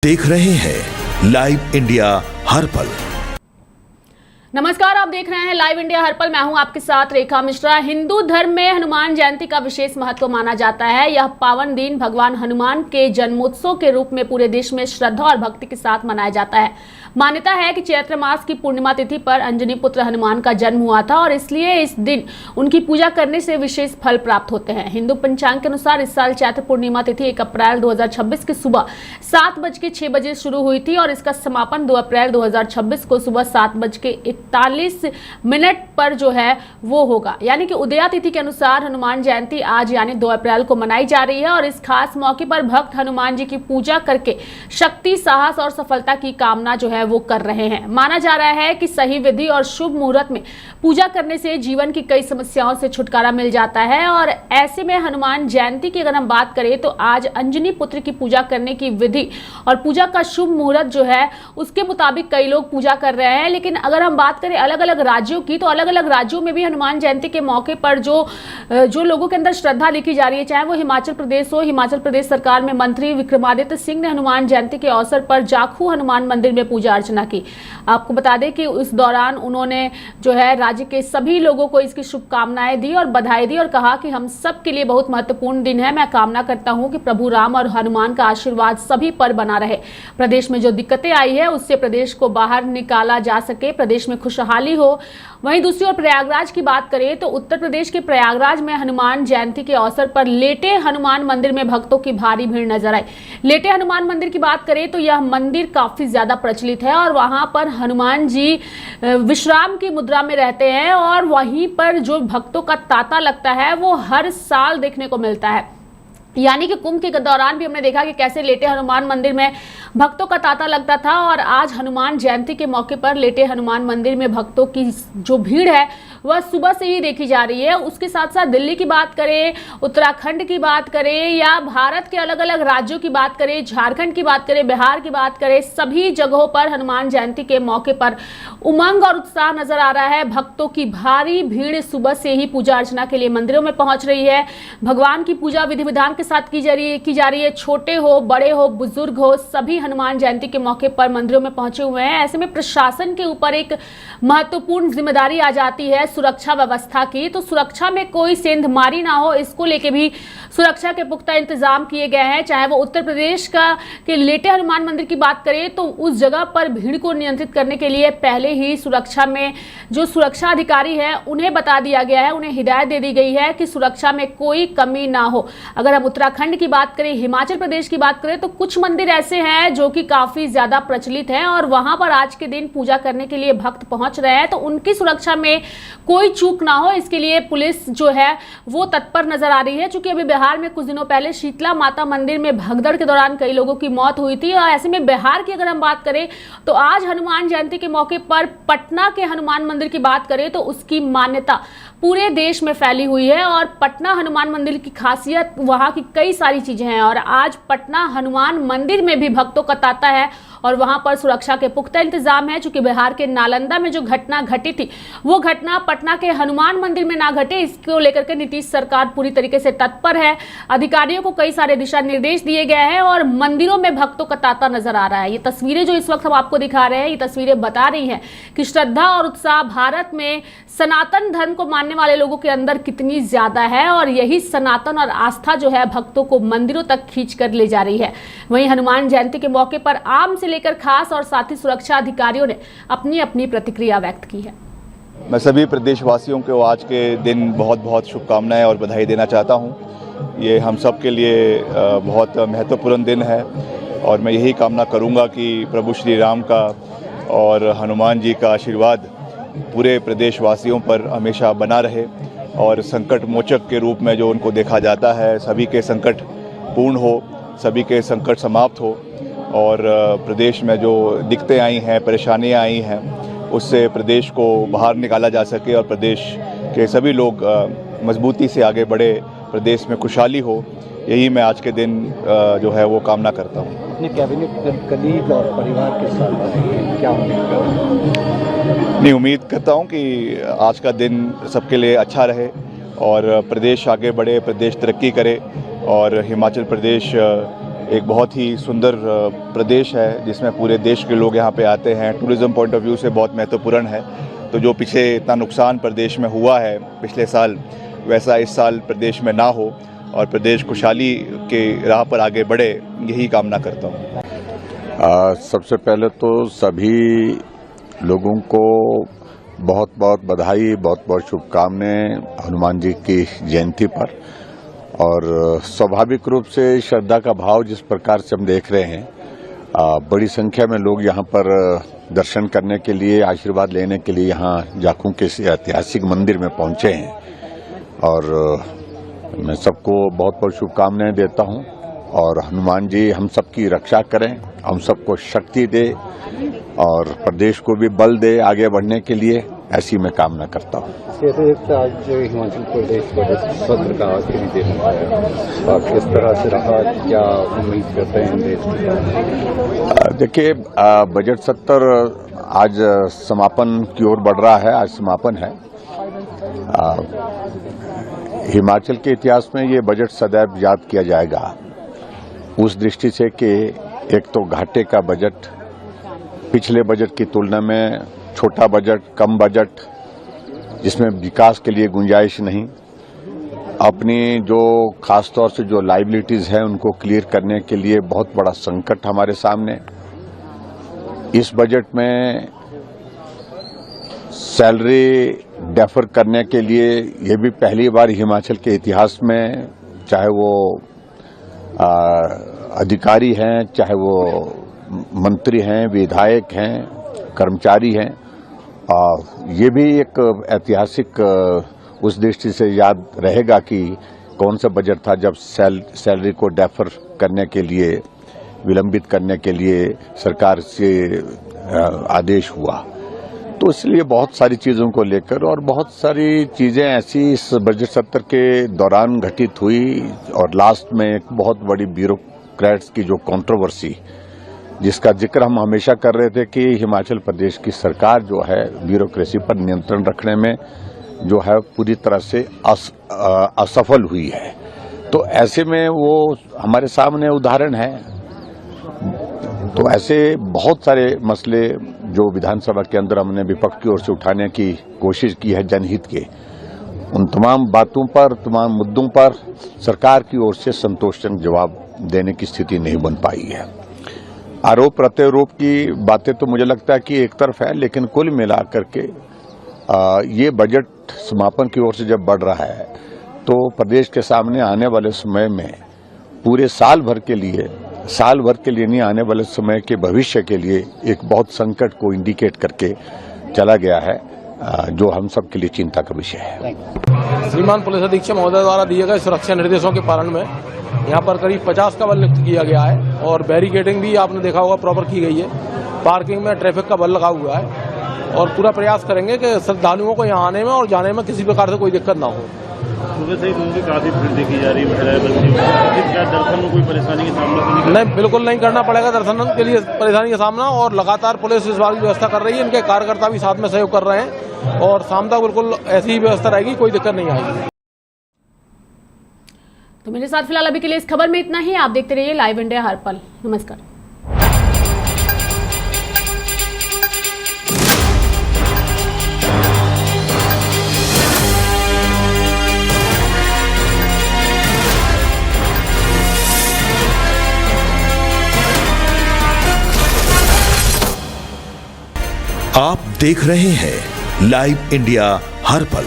देख रहे हैं लाइव इंडिया हर पल। नमस्कार, आप देख रहे हैं लाइव इंडिया हर पल। मैं हूं आपके साथ रेखा मिश्रा। हिंदू धर्म में हनुमान जयंती का विशेष महत्व माना जाता है। यह पावन दिन भगवान हनुमान के जन्मोत्सव के रूप में पूरे देश में श्रद्धा और भक्ति के साथ मनाया जाता है। मान्यता है कि चैत्र मास की पूर्णिमा तिथि पर अंजनी पुत्र हनुमान का जन्म हुआ था और इसलिए इस दिन उनकी पूजा करने से विशेष फल प्राप्त होते हैं। हिंदू पंचांग के अनुसार इस साल चैत्र पूर्णिमा तिथि 1 अप्रैल 2026 की सुबह 7:06 शुरू हुई थी और इसका समापन 2 अप्रैल 2026 को सुबह 7:41 पर जो है वो होगा। यानी कि उदया तिथि के अनुसार हनुमान जयंती आज यानी 2 अप्रैल को मनाई जा रही है और इस खास मौके पर भक्त हनुमान जी की पूजा करके शक्ति, साहस और सफलता की कामना जो है वो कर रहे हैं। माना जा रहा है कि सही विधि और शुभ मुहूर्त में पूजा करने से जीवन की कई समस्याओं से छुटकारा मिल जाता है और ऐसे में हनुमान जयंती की अगर हम बात करें तो आज अंजनी पुत्र की पूजा करने की विधि और पूजा का शुभ मुहूर्त जो है उसके मुताबिक कई लोग पूजा कर रहे हैं। लेकिन अगर हम बात करें अलग अलग राज्यों की, तो अलग अलग राज्यों में भी हनुमान जयंती के मौके पर जो लोगों के अंदर श्रद्धा लिखी जा रही है, चाहे वो हिमाचल प्रदेश हो। हिमाचल प्रदेश सरकार में मंत्री विक्रमादित्य सिंह ने हनुमान जयंती के अवसर पर जाखू हनुमान मंदिर में पूजा अर्चना की। आपको बता दें कि उस दौरान उन्होंने जो है राज्य के सभी लोगों को इसकी शुभकामनाएं दी और बधाई दी और कहा कि हम सब के लिए बहुत महत्वपूर्ण दिन है। मैं कामना करता हूं कि प्रभु राम और हनुमान का आशीर्वाद सभी पर बना रहे। प्रदेश में जो दिक्कतें आई है उससे प्रदेश को बाहर निकाला जा सके, प्रदेश में खुशहाली हो। वहीं दूसरी ओर प्रयागराज की बात करें तो उत्तर प्रदेश के प्रयागराज में हनुमान जयंती के अवसर पर लेटे हनुमान मंदिर में भक्तों की भारी भीड़ नजर आई। लेटे हनुमान मंदिर की बात करें तो यह मंदिर काफी ज्यादा प्रचलित है और वहां पर हनुमान जी विश्राम की मुद्रा में रहते हैं और वहीं पर जो भक्तों का तांता लगता है वो हर साल देखने को मिलता है। यानी कि कुंभ के दौरान भी हमने देखा कि कैसे लेटे हनुमान मंदिर में भक्तों का तांता लगता था और आज हनुमान जयंती के मौके पर लेटे हनुमान मंदिर में भक्तों की जो भीड़ है वह सुबह से ही देखी जा रही है। उसके साथ साथ दिल्ली की बात करें, उत्तराखंड की बात करें या भारत के अलग अलग राज्यों की बात करें, झारखंड की बात करें, बिहार की बात करें, सभी जगहों पर हनुमान जयंती के मौके पर उमंग और उत्साह नजर आ रहा है। भक्तों की भारी भीड़ सुबह से ही पूजा अर्चना के लिए मंदिरों में पहुंच रही है। भगवान की पूजा विधि विधान के साथ की जा रही है। छोटे हो, बड़े हो, बुजुर्ग हो, सभी हनुमान जयंती के मौके पर मंदिरों में पहुंचे हुए हैं। ऐसे में प्रशासन के ऊपर एक महत्वपूर्ण जिम्मेदारी आ जाती है सुरक्षा व्यवस्था की। तो सुरक्षा में कोई सेंधमारी ना हो, इसको लेके भी सुरक्षा के पुख्ता इंतजाम किए गए हैं। चाहे वो उत्तर प्रदेश के लेटे हनुमान मंदिर की बात करें तो उस जगह पर भीड़ को नियंत्रित करने के लिए पहले ही सुरक्षा में जो सुरक्षा अधिकारी है उन्हें बता दिया गया है, उन्हें हिदायत दे दी गई है कि सुरक्षा में कोई कमी ना हो। अगर हम उत्तराखंड की बात करें, हिमाचल प्रदेश की बात करें तो कुछ मंदिर ऐसे हैं जो कि काफी ज्यादा प्रचलित हैं और वहां पर आज के दिन पूजा करने के लिए भक्त पहुंच रहे हैं। तो उनकी सुरक्षा में कोई चूक ना हो, इसके लिए पुलिस जो है वो तत्पर नजर आ रही है। चूंकि अभी बिहार में कुछ दिनों पहले शीतला माता मंदिर में भगदड़ के दौरान कई लोगों की मौत हुई थी और ऐसे में बिहार की अगर हम बात करें तो आज हनुमान जयंती के मौके पर पटना के हनुमान मंदिर की बात करें तो उसकी मान्यता पूरे देश में फैली हुई है और पटना हनुमान मंदिर की खासियत वहां की कई सारी चीजें हैं और आज पटना हनुमान मंदिर में भी भक्तों का तांता है और वहां पर सुरक्षा के पुख्ता इंतजाम है। चूंकि बिहार के नालंदा में जो घटना घटी थी वो घटना पटना के हनुमान मंदिर में ना घटे, इसको लेकर के नीतीश सरकार पूरी तरीके से तत्पर है। अधिकारियों को कई सारे दिशा निर्देश दिए गए हैं और मंदिरों में भक्तों का तांता नजर आ रहा है। ये तस्वीरें जो इस वक्त हम आपको दिखा रहे हैं, ये तस्वीरें बता रही हैं कि श्रद्धा और उत्साह भारत में सनातन धर्म को मानने वाले लोगों के अंदर कितनी ज्यादा है और यही सनातन और आस्था जो है भक्तों को मंदिरों तक खींच कर ले जा रही है। वहीं हनुमान जयंती के मौके पर आम से लेकर खास और साथ ही सुरक्षा अधिकारियों ने अपनी अपनी प्रतिक्रिया व्यक्त की है। मैं सभी प्रदेशवासियों को आज के दिन बहुत बहुत शुभकामनाएं और बधाई देना चाहता हूं। ये हम सब के लिए बहुत महत्वपूर्ण दिन है और मैं यही कामना करूंगा कि प्रभु श्री राम का और हनुमान जी का आशीर्वाद पूरे प्रदेशवासियों पर हमेशा बना रहे और संकट मोचक के रूप में जो उनको देखा जाता है, सभी के संकट पूर्ण हो, सभी के संकट समाप्त हो और प्रदेश में जो दिक्कतें आई हैं, परेशानियां आई हैं, उससे प्रदेश को बाहर निकाला जा सके और प्रदेश के सभी लोग मजबूती से आगे बढ़े, प्रदेश में खुशहाली हो। यही मैं आज के दिन जो है वो कामना करता हूँ। अपने कैबिनेट कलीग और परिवार के साथ क्या उम्मीद करता हूँ कि आज का दिन सबके लिए अच्छा रहे और प्रदेश आगे बढ़े, प्रदेश तरक्की करे और हिमाचल प्रदेश एक बहुत ही सुंदर प्रदेश है जिसमें पूरे देश के लोग यहाँ पे आते हैं। टूरिज़्म पॉइंट ऑफ व्यू से बहुत महत्वपूर्ण है। तो जो पीछे इतना नुकसान प्रदेश में हुआ है पिछले साल, वैसा इस साल प्रदेश में ना हो और प्रदेश खुशहाली के राह पर आगे बढ़े, यही कामना करता हूँ। सबसे पहले तो सभी लोगों को बहुत बहुत बधाई, बहुत बहुत शुभकामनाएं हनुमान जी की जयंती पर। और स्वाभाविक रूप से श्रद्धा का भाव जिस प्रकार से हम देख रहे हैं, बड़ी संख्या में लोग यहाँ पर दर्शन करने के लिए, आशीर्वाद लेने के लिए यहाँ जाखू के ऐतिहासिक मंदिर में पहुँचे हैं। और मैं सबको बहुत बहुत शुभकामनाएं देता हूँ और हनुमान जी हम सबकी रक्षा करें, हम सबको शक्ति दे और प्रदेश को भी बल दे आगे बढ़ने के लिए, ऐसी मैं कामना करता हूँ। आज हिमाचल प्रदेश बजट सत्र का आखिरी दिन है, किस तरह से रहा, क्या उम्मीद करते हैं देश में? देखिए, बजट सत्र आज समापन की ओर बढ़ रहा है। आज समापन है। हिमाचल के इतिहास में ये बजट सदैव याद किया जाएगा, उस दृष्टि से कि एक तो घाटे का बजट, पिछले बजट की तुलना में छोटा बजट, कम बजट, जिसमें विकास के लिए गुंजाइश नहीं, अपनी जो खास तौर से जो लाइबिलिटीज है उनको क्लियर करने के लिए बहुत बड़ा संकट हमारे सामने। इस बजट में सैलरी डेफर करने के लिए ये भी पहली बार हिमाचल के इतिहास में, चाहे वो अधिकारी हैं, चाहे वो मंत्री हैं, विधायक हैं, कर्मचारी हैं, ये भी एक ऐतिहासिक उस दृष्टि से याद रहेगा कि कौन सा बजट था जब सैलरी को डेफर करने के लिए, विलंबित करने के लिए सरकार से आदेश हुआ। तो इसलिए बहुत सारी चीज़ों को लेकर और बहुत सारी चीज़ें ऐसी इस बजट सत्र के दौरान घटित हुई। और लास्ट में एक बहुत बड़ी ब्यूरोक्रेट्स की जो कंट्रोवर्सी, जिसका जिक्र हम हमेशा कर रहे थे कि हिमाचल प्रदेश की सरकार जो है ब्यूरोक्रेसी पर नियंत्रण रखने में जो है पूरी तरह से असफल हुई है। तो ऐसे में वो हमारे सामने उदाहरण है। तो ऐसे बहुत सारे मसले जो विधानसभा के अंदर हमने विपक्ष की ओर से उठाने की कोशिश की है जनहित के, उन तमाम बातों पर, तमाम मुद्दों पर सरकार की ओर से संतोषजनक जवाब देने की स्थिति नहीं बन पाई है। आरोप प्रत्यारोप की बातें तो मुझे लगता है कि एक तरफ है, लेकिन कुल मिलाकर के ये बजट समापन की ओर से जब बढ़ रहा है तो प्रदेश के सामने आने वाले समय में पूरे साल भर के लिए नहीं, आने वाले समय के भविष्य के लिए एक बहुत संकट को इंडिकेट करके चला गया है, जो हम सब के लिए चिंता का विषय है। श्रीमान पुलिस अधीक्षक महोदय द्वारा दिए गए सुरक्षा निर्देशों के पालन में यहाँ पर करीब 50 का बल नियुक्त किया गया है और बैरिकेडिंग भी आपने देखा होगा प्रॉपर की गई है। पार्किंग में ट्रैफिक का बल लगा हुआ है और पूरा प्रयास करेंगे कि श्रद्धालुओं को यहाँ आने में और जाने में किसी प्रकार से कोई दिक्कत ना हो। सुबह से ही उनकी काफी भीड़ देखी जा रही है, महिलाएं बच्चे, क्या दर्शन में कोई परेशानी का सामना नहीं, बिल्कुल नहीं करना पड़ेगा दर्शन के लिए परेशानी का सामना। और लगातार पुलिस इस बात की व्यवस्था कर रही है, इनके कार्यकर्ता भी साथ में सहयोग कर रहे हैं और शाम तक बिल्कुल ऐसी ही व्यवस्था रहेगी, कोई दिक्कत नहीं आएगी। तो मेरे साथ फिलहाल अभी के लिए इस खबर में इतना ही। आप देखते रहिए लाइव इंडिया हर पल। नमस्कार। आप देख रहे हैं लाइव इंडिया हर पल।